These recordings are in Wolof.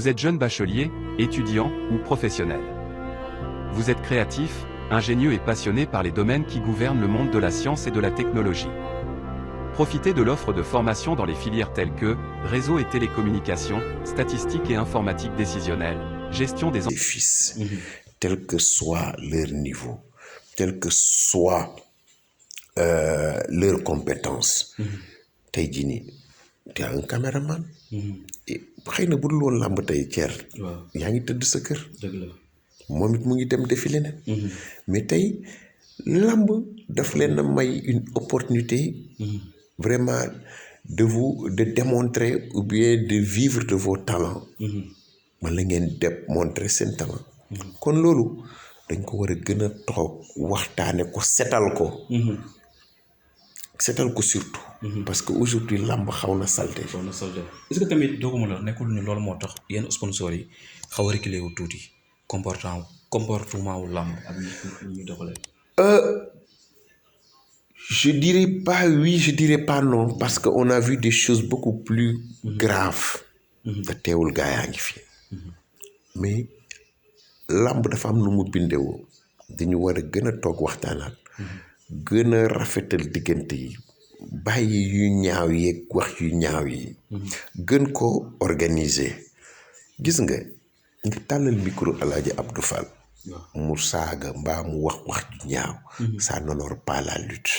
Vous êtes jeune bachelier, étudiant ou professionnel. Vous êtes créatif, ingénieux et passionné par les domaines qui gouvernent le monde de la science et de la technologie. Profitez de l'offre de formation dans les filières telles que réseau et télécommunications, statistiques et informatique décisionnelle, gestion des fils, quel que soit leur niveau, quel que soit leurs compétences. tey jii nii tu as un caméraman. xëy na bu dul woon làmb tey ceer yaa ngi tëdd sa kër. moom it mu ngi dem defi leneen. mais tey làmb daf leen a may une opportunité. vraiment de démontrer ou bien de vivre de vos talents. wala ngeen démontrer seen talent. kon loolu dañ ko war a gën a toog waxtaane ko setal ko. setal ko surtout. parce que aujourd'hui làmb xaw na salte. est-ce que tamit dooguma la nekkul ni loolu moo tax yenn sponsors yi xaw a reculé wu tuuti comportement wu làmb ak ñu doxalee. Je dirais pas oui, je dirais pas non, parce qu'on a vu des choses beaucoup plus graves. te teewul gaa yaa ngi fi. mais làmb dafa am nu mu bindewoo dañu war a gën a toog waxtaanaat. gën a rafetal diggante yi. bàyyi yu ñaaw yeeg wax yu ñaaw yi. gën ko organiser. gis nga tàllal micro Alaaji Abdou Fall. mu saaga mbaa mu wax ju ñaaw. ça n'honore pas la lutte.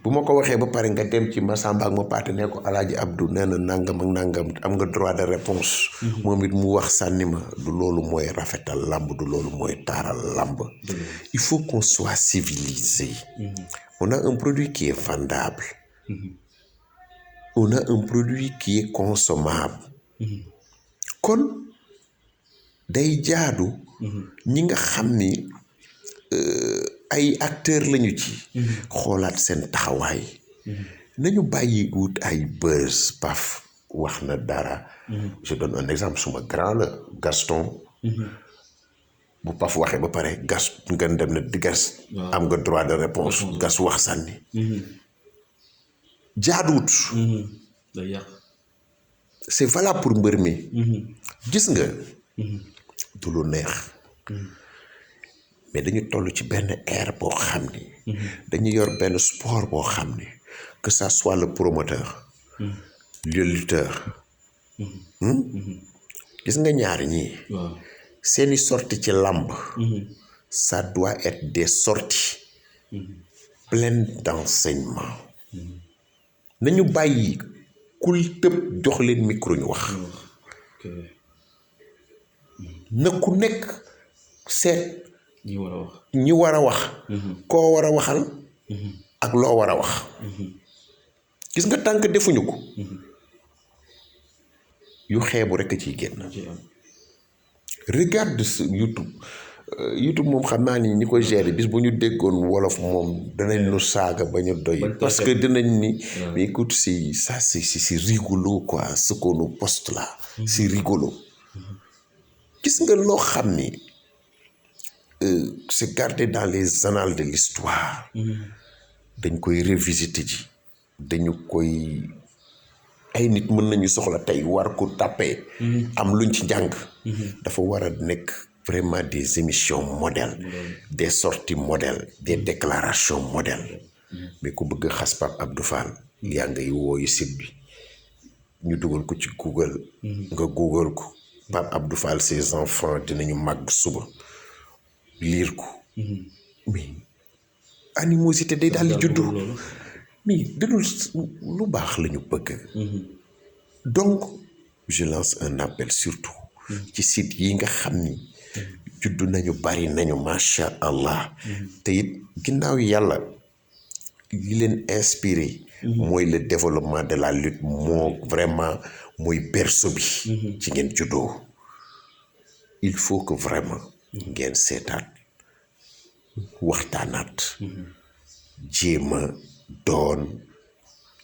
bu ma ko waxee ba pare nga dem ci Massamba ak ma paate ne ko Alaaji Abdou nee na nangam ak nangam am nga droit de réponse. moom it mu wax sànni ma du loolu mooy rafetal làmb du loolu mooy taaral làmb. il faut qu'on soit civilisé. on a un produit qui est vendable. on a un produit qui est consommable. kon day jaadu. ñi nga xam ni ay acteurs lañu ci. xoolaat seen taxawaay. nañu bàyyi wut ay buzz paf wax na dara. je donne un exemple suma grand la Gaston. bu paf waxee ba pare gas nga dem na di gas. am nga droit de réponse gas wax sànni. jaaduwut. c'est valable pour mbër mi. gis nga. du lu neex. mais dañu toll ci benn ère boo xam ni. dañu yor benn sport boo xam ni que ça soit le promoteur. le lutteur. gis nga ñaari ñii. seeni sorties ci làmb. ça doit être des sorties. pleines d'enseignement. nañu bàyyi kul tëb jox leen micro ñu wax. na ku nekk seet. ñi war a wax. koo war a waxal. ak loo war a wax. gis nga tànk defuñu ko. yu xeebu rekk ciy génn. regarde YouTube. YouTube moom xam naa ni ñi ko gérer bis bu ñu déggoon wolof moom danañ nu saaga ba ñu doy. parce que dinañ ni. mais écoute c'est rigolo quoi ce qu'on nous poste là. c'est rigolo. gis nga loo xam ni c'est gardé dans les annales de l'histoire. dañ koy revisiter ji. dañu koy ay nit mën nañu soxla tey war ko tàppee. am luñ ci njàng. dafa war a nekk vraiment des émissions modèles. des sorties modèles. des déclarations modèles. mais ku bëgg xas Pape Abdou Fall. yaa ngay wooyu site bi ñu dugal ko ci Google. nga Google ko. Pape Abdou Fall ses enfants dinañu màgg suba liir ko. mais animosité day daal di juddu. mais dadul lu baax la ñu bëgg. donc je lance un appel surtout. ci site yi nga xam ni. juddu nañu bari nañu macha allah. te it ginnaaw yàlla li leen inspiré. mooy le développement de la lutte moo vraiment mooy berceau bi. ci ngeen juddoo. il faut que vraiment. ngeen seetaat waxtaanaat. jéem a doon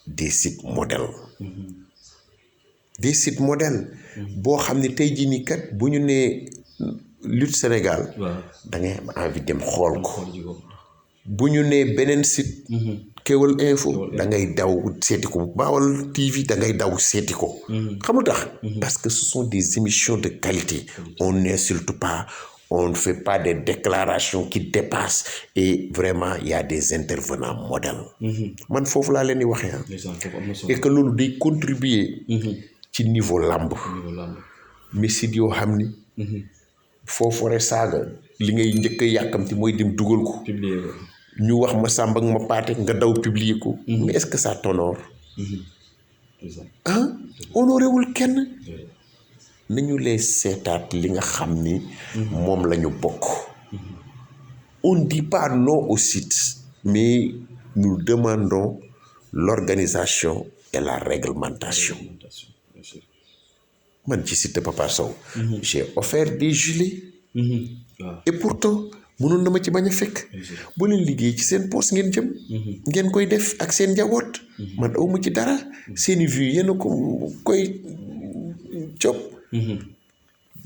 des sites modèles. des sites modèles. boo xam ne tey jii nii kat bu ñu nee lutte Sénégal. da ngay am envie dem xool ko. bu ñu nee beneen site. Kewel Info da ngay daw seeti ko Baol TV da ngay daw seeti ko. xam nga tax parce que ce sont des émissions de qualité. On n'insulte pas, on ne fait pas des déclarations qui dépassent et vraiment il y a des intervenants modèles. man foofu laa leen di waxee et que loolu day contribuer. ci niveau làmb. mais si yoo xam ni. foofu rek saaga li ngay njëkk a yàkkamti mooy dem dugal ko. ñu wax ma sàmb ak ma paate nga daw publier ko. mais est-ce que ça t'honore. ah honoré wul kenn. nañu lay seetaat li nga xam ni. moom la ñu bokk. on ne dit pas non au site. mais nous demandons l'organisation et la réglementation. man ci site Papa Sow. j'ai offert des gilets. et pourtant mënoon na ma ci bañ a fekk. bu leen liggéey ci seen poste ngeen jëm. ngeen koy def ak seen njaboot. man aw ma ci dara. seeni vues yéen a ko koy job.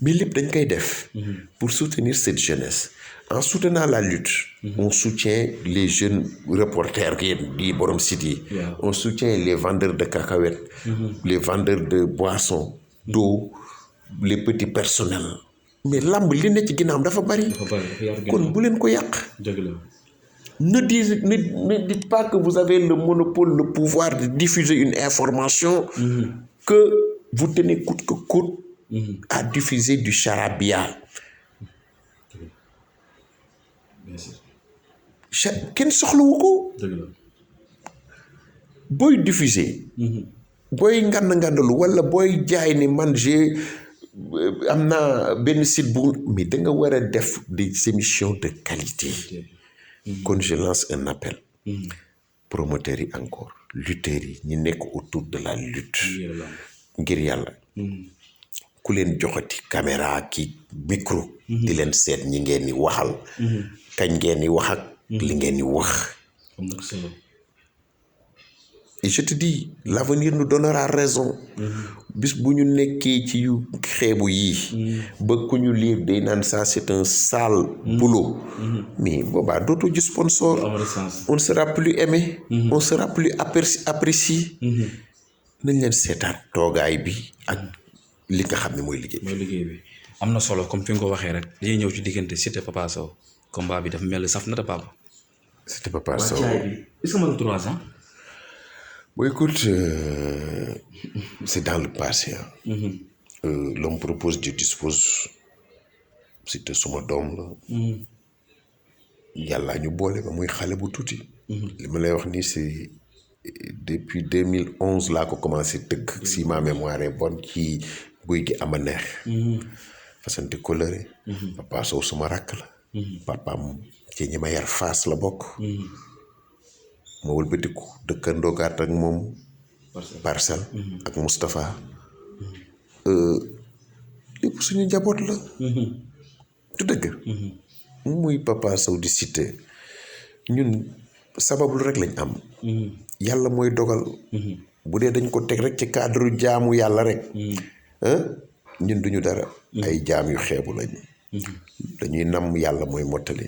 mais lépp dañ koy def. pour soutenir cette jeunesse. en soutenant la lutte. on soutient les jeunes reporters yi borom site yi. on soutient les vendeurs de cacahuètes. les vendeurs de boissons. d'eau les petits personnels. mais lamb li ne ci ginnaawam dafa bari. kon bu leen ko yàq. ne dites pas que vous avez le monopole, le pouvoir de diffuser une information que vous tenez coûte que coûte à diffuser du charabia. kenn soxlawu ko. booy diffuser. booy ngandalu wala booy jaay ni man j'ai am naa benn site bu mais da nga war a def des émissions de qualité. kon je lance un appel. promoteurs yi encore lutteurs yi ñi nekk autour de la lutte. ngir yàlla. ku leen joxati caméra ki micro. di leen seet ñi ngeen di waxal. kañ ngeen di wax ak li ngeen di wax. et je te dis l'avenir nous donnera raison. bis bu ñu nekkee ci yu xeebu yii. ba ku ñu lire day naan ça c'est un sale boulot. mais boobaa dootoo ji sponsor. on sera plus aimé. on sera plus apprécié. nañ leen seetaat toogaay bi ak li nga xam ne mooy liggéey bi. am na solo comme fi nga ko waxee rek dañuy ñëw ci diggante Siteu Papa Sow combat bi dafa mel ni saf na de Papa. Siteu Papa Sow est-ce que mën na 3 ans. Bon, écoute, c'est dans le passé. L'homme propose, Dieu dispose. C'était suma doom la. yàlla ñu boole ba muy xale bu tuuti. li ma lay wax nii c'est depuis 2011 laa ko commencé tëgg. si ma mémoire est bonne ci guy gi ama neex. fasante coloré. Papa Sow suma rakk la. papaam ci ñi ma yar Fass la bokk. ma wëlbatiku dëkkandoo gàtt ak moom. Parcelles. ak Moustapha. lépp suñu njaboot la. du dëgg. muy Papa Sow di Siteu ñun sabablu rek lañ am. yàlla mooy dogal. bu dee dañ ko teg rek ci cadre jaamu yàlla rek. ñun duñu dara. ay jaam yu xeebu lañ. dañuy nam yàlla mooy mottali.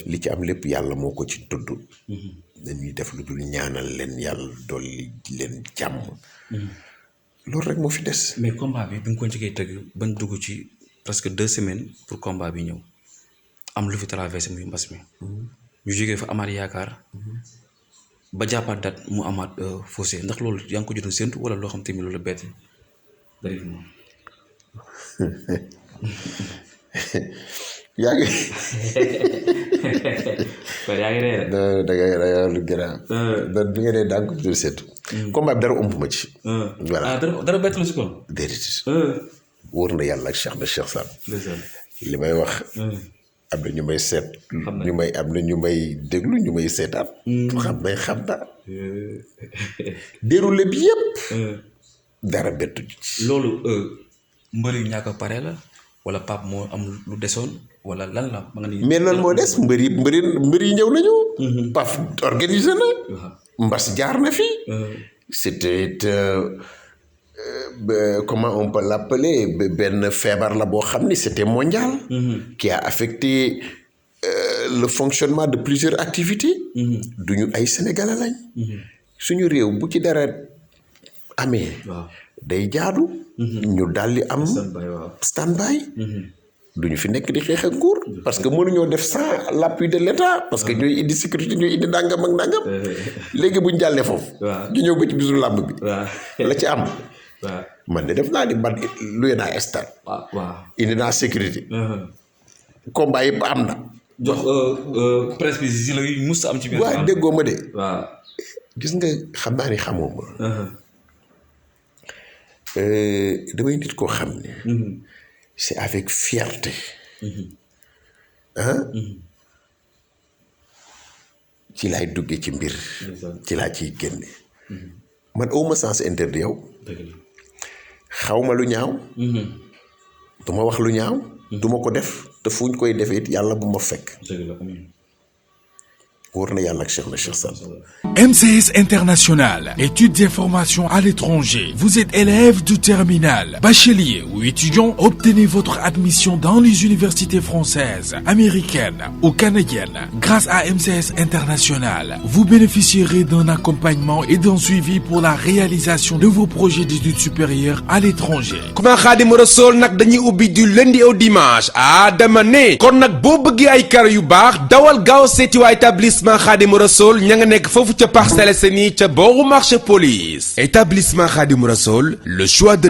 li ci am lépp yàlla moo ko ci tudd. dañuy def lu dul ñaanal leen yàlla dolli leen jàmm. loolu rek moo fi des. mais combat bi nga ko njëkkee tëgg bañ dugg ci presque 2 semaines pour combat bi ñëw am lu fi traversé muy mbas mi. ñu jógee fa amaat yaakaar. ba jàppaat date mu amaat fossé ndax loolu yaa ngi ko jotoon séntu wala loo xam tamit loolu bett dari moom. yaa ngi. kon yaa ngi rey rek. da ngay lu gën a. bi nga dee daa ngi ko jël seetu. combat bi dara ëmb ma ci. voilà dara bett la si kon. déedéet. wóor na yàlla ak Cheikh na Cheikh Sall. li may wax. am na ñu may seet. am na ñu may déglu ñu may seetaat. xam naa. déroulé bi yëpp. dara bettu ci. loolu mbër yu ñàkk a pare la. wala Pape moo am lu desoon wala lan la. mais loolu moo des mbër yi ñëw nañu. Pape organisé na. Mbas jaar na fi. c'était comment on peut l'appeler benn feebar la boo xam ni c'était mondial. qui a affecté le fonctionnement de plusieurs activités. duñu ay sénégalais lañ. suñu réew bu ci dara amee. day jaadu. ñu daldi am. stand-by. duñu fi nekk di xeex ak nguur. parce que mënuñoo def sans l'appui de l'État. parce que ñooy indi sécurité ñooy indi ndàngam ak ndàngam. léegi buñ jàllee foofu. ñu ñëw ba ci bisu làmb bi. la ci am. man de def naa ni man luye naa stade. indi naa sécurité. combat yëpp am na. jox presse bi si la mus am ci biir. waaw déggoo ma de. gis nga xam naa ni xamoo ma. damay nit koo xam ne. c'est avec fierté. ci laay duggee ci mbir. ci laa ciy génne. man awma sens interdit yow. xaw ma lu ñaaw. du ma wax lu ñaaw. du ma ko def te fu ñu koy defee it yàlla bu ma fekk. wóor na yàlla ak Cheikh na Cheikh Sall. MCS International, études et formations à l'étranger. Vous êtes élève du terminal, bachelier ou étudiant, obtenez votre admission dans les universités françaises, américaines ou canadiennes. Grâce à MCS International, vous bénéficierez d'un accompagnement et d'un suivi pour la réalisation de vos projets d'études supérieures à l'étranger. Kuma Xaadimu Rasuul nag dañuy ubbi du lundi au dimanche dama ne kon nag boo bëggee ay kar yu baax dawal gaaw seeti waa établissement Xaadimu Rasuul ña nga nekk foofu ca Parcelles Assainies ca booru marché police. Établissement Xaadimu Rasuul, le choix de